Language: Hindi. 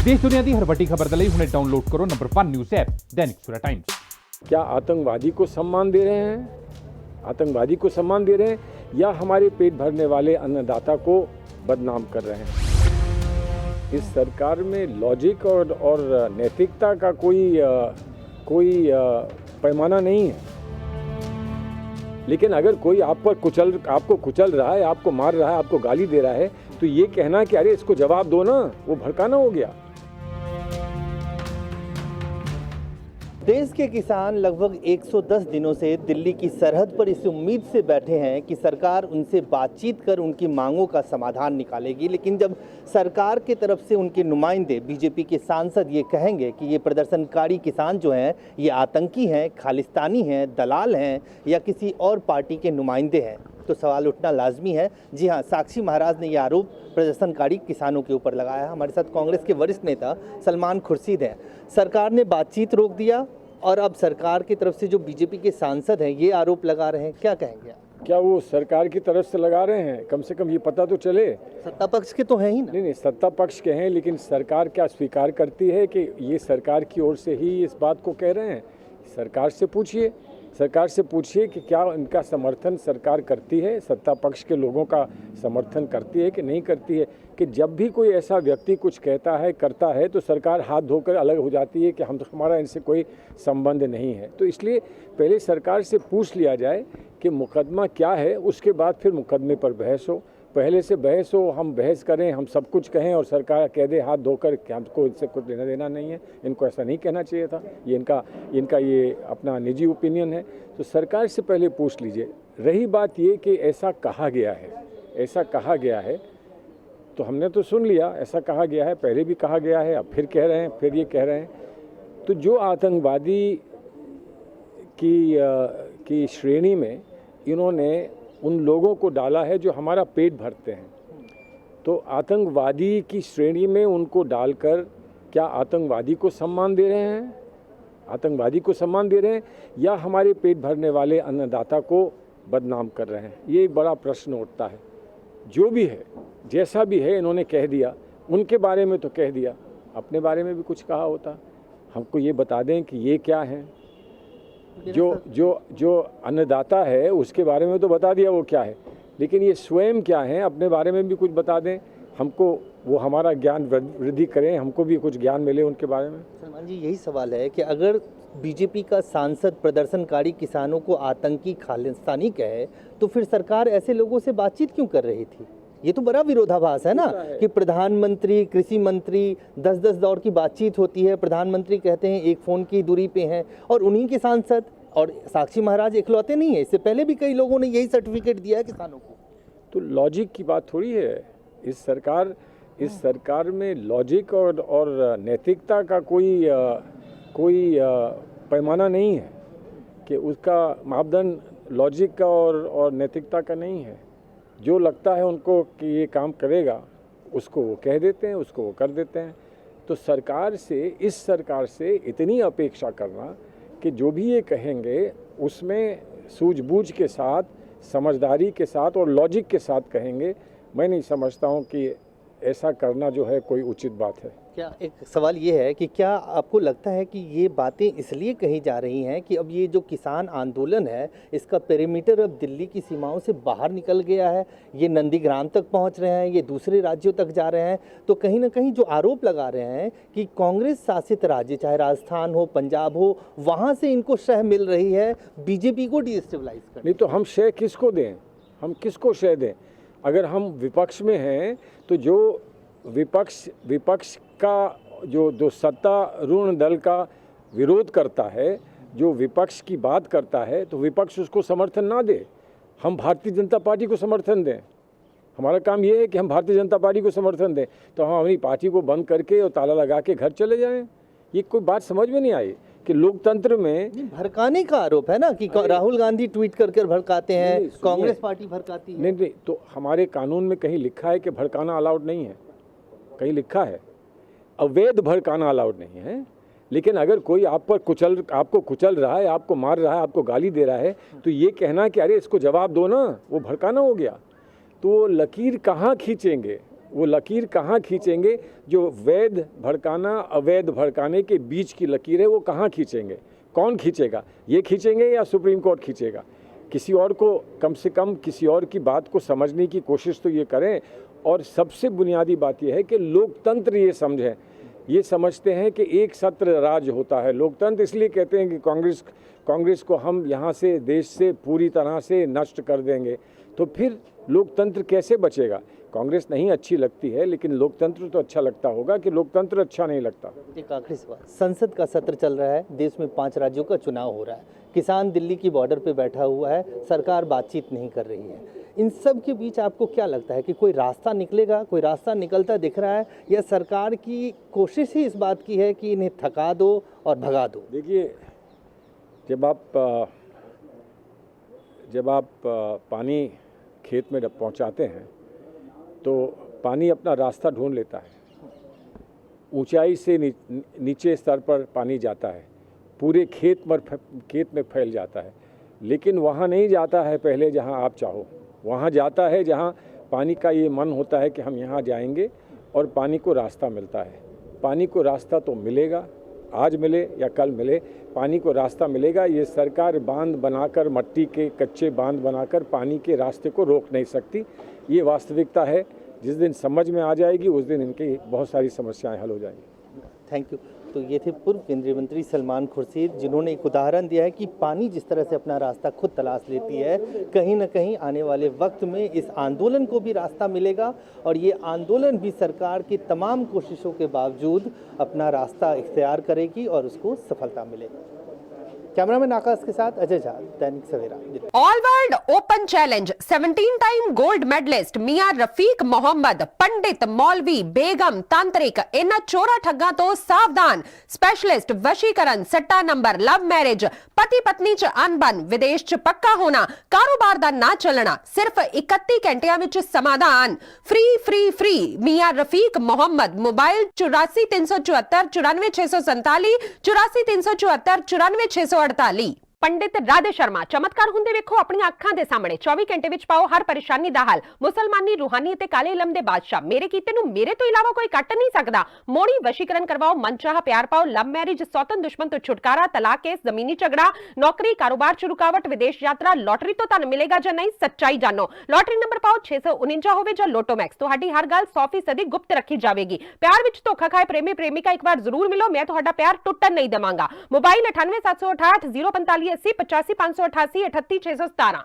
देश दुनिया की हर बड़ी खबर दे हुणे डाउनलोड करो number 1 news app Dainik Savera times. क्या आतंकवादी को सम्मान दे रहे हैं? आतंकवादी को सम्मान दे रहे हैं या हमारे पेट भरने वाले अन्नदाता को बदनाम कर रहे हैं? इस सरकार में लॉजिक और नैतिकता का कोई पैमाना नहीं है। लेकिन अगर कोई आपको कुचल रहा है, आपको मार रहा है, आपको गाली दे रहा है, तो ये कहना कि अरे इसको जवाब दो ना, वो भड़काना हो गया। देश के किसान लगभग 110 दिनों से दिल्ली की सरहद पर इस उम्मीद से बैठे हैं कि सरकार उनसे बातचीत कर उनकी मांगों का समाधान निकालेगी। लेकिन जब सरकार की तरफ से उनके नुमाइंदे, बीजेपी के सांसद ये कहेंगे कि ये प्रदर्शनकारी किसान जो हैं ये आतंकी हैं, खालिस्तानी हैं, दलाल हैं या किसी और पार्टी के नुमाइंदे हैं, तो सवाल उठना लाजमी है। जी हाँ, साक्षी महाराज ने यह आरोप प्रदर्शनकारी किसानों के ऊपर लगाया। हमारे साथ कांग्रेस के वरिष्ठ नेता सलमान खुर्शीद हैं। सरकार ने बातचीत रोक दिया और अब सरकार की तरफ से जो बीजेपी के सांसद हैं ये आरोप लगा रहे हैं, क्या कहेंगे आप? क्या वो सरकार की तरफ से लगा रहे हैं? कम से कम ये पता तो चले। सत्ता पक्ष के तो हैं ही ना। नहीं, सत्ता पक्ष के हैं, लेकिन सरकार क्या स्वीकार करती है कि ये सरकार की ओर से ही इस बात को कह रहे हैं? सरकार से पूछिए कि क्या इनका समर्थन सरकार करती है, सत्ता पक्ष के लोगों का समर्थन करती है कि नहीं करती है। कि जब भी कोई ऐसा व्यक्ति कुछ कहता है, करता है, तो सरकार हाथ धोकर अलग हो जाती है कि हमारा इनसे कोई संबंध नहीं है। तो इसलिए पहले सरकार से पूछ लिया जाए कि मुकदमा क्या है, उसके बाद फिर मुकदमे पर बहस हो। पहले से बहस हो, हम बहस करें, हम सब कुछ कहें और सरकार कह दे हाथ धोकर कि हमको इनसे कुछ लेना देना नहीं है, इनको ऐसा नहीं कहना चाहिए था, ये इनका ये अपना निजी ओपिनियन है। तो सरकार से पहले पूछ लीजिए। रही बात ये कि ऐसा कहा गया है, तो हमने तो सुन लिया, ऐसा कहा गया है, पहले भी कहा गया है, अब फिर कह रहे हैं, फिर ये कह रहे हैं। तो जो आतंकवादी की श्रेणी में इन्होंने उन लोगों को डाला है जो हमारा पेट भरते हैं, तो आतंकवादी की श्रेणी में उनको डालकर क्या आतंकवादी को सम्मान दे रहे हैं या हमारे पेट भरने वाले अन्नदाता को बदनाम कर रहे हैं? ये एक बड़ा प्रश्न उठता है। जो भी है, जैसा भी है, इन्होंने कह दिया, उनके बारे में तो कह दिया, अपने बारे में भी कुछ कहा होता। हमको ये बता दें कि ये क्या है। जो अन्नदाता है उसके बारे में तो बता दिया वो क्या है, लेकिन ये स्वयं क्या है, अपने बारे में भी कुछ बता दें हमको, वो हमारा ज्ञान वृद्धि करें, हमको भी कुछ ज्ञान मिले उनके बारे में। सलमान जी, यही सवाल है कि अगर बीजेपी का सांसद प्रदर्शनकारी किसानों को आतंकी, खालिस्तानी कहे, तो फिर सरकार ऐसे लोगों से बातचीत क्यों कर रही थी? ये तो बड़ा विरोधाभास है ना कि प्रधानमंत्री, कृषि मंत्री 10-10 दौर की बातचीत होती है, प्रधानमंत्री कहते हैं एक फ़ोन की दूरी पे हैं, और उन्हीं के सांसद और साक्षी महाराज इकलौते नहीं है, इससे पहले भी कई लोगों ने यही सर्टिफिकेट दिया है किसानों को। तो लॉजिक की बात थोड़ी है। इस सरकार में लॉजिक और नैतिकता का कोई पैमाना नहीं है कि उसका मापदंड लॉजिक का और नैतिकता का नहीं है। जो लगता है उनको कि ये काम करेगा, उसको वो कह देते हैं, उसको वो कर देते हैं। तो इस सरकार से इतनी अपेक्षा करना कि जो भी ये कहेंगे उसमें सूझबूझ के साथ, समझदारी के साथ और लॉजिक के साथ कहेंगे, मैं नहीं समझता हूँ कि ऐसा करना जो है कोई उचित बात है। क्या एक सवाल ये है कि क्या आपको लगता है कि ये बातें इसलिए कही जा रही हैं कि अब ये जो किसान आंदोलन है इसका पेरीमीटर अब दिल्ली की सीमाओं से बाहर निकल गया है, ये नंदीग्राम तक पहुंच रहे हैं, ये दूसरे राज्यों तक जा रहे हैं, तो कहीं ना कहीं जो आरोप लगा रहे हैं कि कांग्रेस शासित राज्य, चाहे राजस्थान हो, पंजाब हो, वहाँ से इनको शह मिल रही है बीजेपी को डिस्टेबलाइज करने? नहीं तो हम शह किसको दें? हम किसको शह दें? अगर हम विपक्ष में हैं तो जो विपक्ष का जो सत्तारूढ़ दल का विरोध करता है, जो विपक्ष की बात करता है, तो विपक्ष उसको समर्थन ना दे। हम भारतीय जनता पार्टी को समर्थन दें। हमारा काम ये है कि हम भारतीय जनता पार्टी को समर्थन दें। तो हम अपनी पार्टी को बंद करके और ताला लगा के घर चले जाएं? ये कोई बात समझ में नहीं आई कि लोकतंत्र में भड़काने का आरोप है ना कि राहुल गांधी ट्वीट कर भड़काते हैं, कांग्रेस पार्टी भड़काती है। नहीं, तो हमारे कानून में कहीं लिखा है कि भड़काना अलाउड नहीं है? कहीं लिखा है? अवैध भड़काना अलाउड नहीं है। लेकिन अगर कोई आपको कुचल रहा है, आपको मार रहा है, आपको गाली दे रहा है, तो ये कहना कि अरे इसको जवाब दो ना, वो भड़काना हो गया। तो लकीर कहाँ खींचेंगे? वो लकीर कहाँ खींचेंगे? जो वैध भड़काना अवैध भड़काने के बीच की लकीर है, वो कहाँ खींचेंगे? कौन खींचेगा? ये खींचेंगे या सुप्रीम कोर्ट खींचेगा? किसी और को, कम से कम किसी और की बात को समझने की कोशिश तो ये करें। और सबसे बुनियादी बात यह है कि लोकतंत्र ये समझें, ये समझते हैं कि एक सत्र राज होता है। लोकतंत्र इसलिए कहते हैं कि कांग्रेस को हम यहाँ से, देश से पूरी तरह से नष्ट कर देंगे, तो फिर लोकतंत्र कैसे बचेगा? कांग्रेस नहीं अच्छी लगती है, लेकिन लोकतंत्र तो अच्छा लगता होगा कि लोकतंत्र अच्छा नहीं लगता। एक आखिरी सवाल, संसद का सत्र चल रहा है, देश में 5 राज्यों का चुनाव हो रहा है, किसान दिल्ली की बॉर्डर पे बैठा हुआ है, सरकार बातचीत नहीं कर रही है। इन सब के बीच आपको क्या लगता है कि कोई रास्ता निकलेगा, कोई रास्ता निकलता दिख रहा है, या सरकार की कोशिश ही इस बात की है कि इन्हें थका दो और भगा दो? देखिए, जब आप पानी खेत में पहुंचाते हैं तो पानी अपना रास्ता ढूंढ लेता है। ऊंचाई से नीचे स्तर पर पानी जाता है, पूरे खेत में फैल जाता है, लेकिन वहाँ नहीं जाता है पहले जहाँ आप चाहो। वहाँ जाता है जहाँ पानी का ये मन होता है कि हम यहाँ जाएंगे, और पानी को रास्ता मिलता है। पानी को रास्ता तो मिलेगा, आज मिले या कल मिले, पानी को रास्ता मिलेगा। ये सरकार बांध बनाकर, मट्टी के कच्चे बांध बनाकर पानी के रास्ते को रोक नहीं सकती। ये वास्तविकता है। जिस दिन समझ में आ जाएगी उस दिन इनकी बहुत सारी समस्याएं हल हो जाएंगी। Thank you. तो ये थे पूर्व केंद्रीय मंत्री सलमान खुर्शीद, जिन्होंने एक उदाहरण दिया है कि पानी जिस तरह से अपना रास्ता खुद तलाश लेती है, कहीं ना कहीं आने वाले वक्त में इस आंदोलन को भी रास्ता मिलेगा, और ये आंदोलन भी सरकार की तमाम कोशिशों के बावजूद अपना रास्ता इख्तियार करेगी और उसको सफलता मिलेगी। कैमरामैन आकाश के साथ Ajay Jha, Dainik Savera. All world open challenge 17 time gold medalist मियां रफीक मोहम्मद, पंडित, मौलवी, बेगम, तांत्रिक, इन चोरा ठग्गा तो सावधान। स्पेशलिस्ट वशीकरण, सट्टा नंबर, लव मैरिज, पति पत्नी च अनबन, विदेश च पक्का होना, कारोबार दा ना चलना, सिर्फ 31 घंटिया विच समाधान। फ्री फ्री फ्री मियां रफीक मोहम्मद। मोबाइल 84 374 94 647, 84 374 94 648। पंडित राधे शर्मा, चमत्कार ਹੁੰਦੇ ਵੇਖੋ ਆਪਣੀਆਂ ਅੱਖਾਂ ਦੇ ਸਾਹਮਣੇ। 24 ਘੰਟੇ ਵਿੱਚ ਪਾਓ ਹਰ ਪਰੇਸ਼ਾਨੀ ਦਾ ਹੱਲ। ਮੁਸਲਮਾਨੀ, ਰੂਹਾਨੀ ਤੇ ਕਾਲੇ ਇਲਮ ਦੇ ਬਾਦਸ਼ਾਹ, ਮੇਰੇ ਕੀਤੇ ਨੂੰ ਮੇਰੇ ਤੋਂ ਇਲਾਵਾ ਕੋਈ ਕੱਟ ਨਹੀਂ ਸਕਦਾ। ਮੋੜੀ ਵਸ਼ੀਕਰਨ ਕਰਵਾਓ, ਮਨਚਾਹਾ ਪਿਆਰ ਪਾਓ, ਲਵ ਮੈਰਿਜ, ਸੌਤਨ ਦੁਸ਼ਮਨ ਤੋਂ ਛੁਟਕਾਰਾ, ਤਲਾਕ केस, ਜ਼ਮੀਨੀ ਝਗੜਾ, ਨੌਕਰੀ, ਕਾਰੋਬਾਰ ਚ ਰੁਕਾਵਟ, ਵਿਦੇਸ਼ ਯਾਤਰਾ, ਲੋਟਰੀ ਤੋਂ ਤੁਹਾਨੂੰ ਮਿਲੇਗਾ ਜਾਂ ਨਹੀਂ, ਸੱਚਾਈ ਜਾਣੋ। ਲੋਟਰੀ ਨੰਬਰ ਪਾਓ 649 ਹੋਵੇ ਜਾਂ ਲੋਟੋ ਮੈਕਸ, ਤੁਹਾਡੀ ਹਰ ਗੱਲ 100% ਗੁਪਤ ਰੱਖੀ ਜਾਵੇਗੀ। ਪਿਆਰ ਵਿੱਚ ਧੋਖਾ ਖਾਏ ਪ੍ਰੇਮੀ ਪ੍ਰੇਮਿਕਾ ਇੱਕ ਵਾਰ ਜ਼ਰੂਰ ਮਿਲੋ, ਮੈਂ ਤੁਹਾਡਾ ਪਿਆਰ ਟੁੱਟਣ ਨਹੀਂ ਦੇਵਾਂਗਾ। मोबाइल 98 768 045 80 85 588 38 617।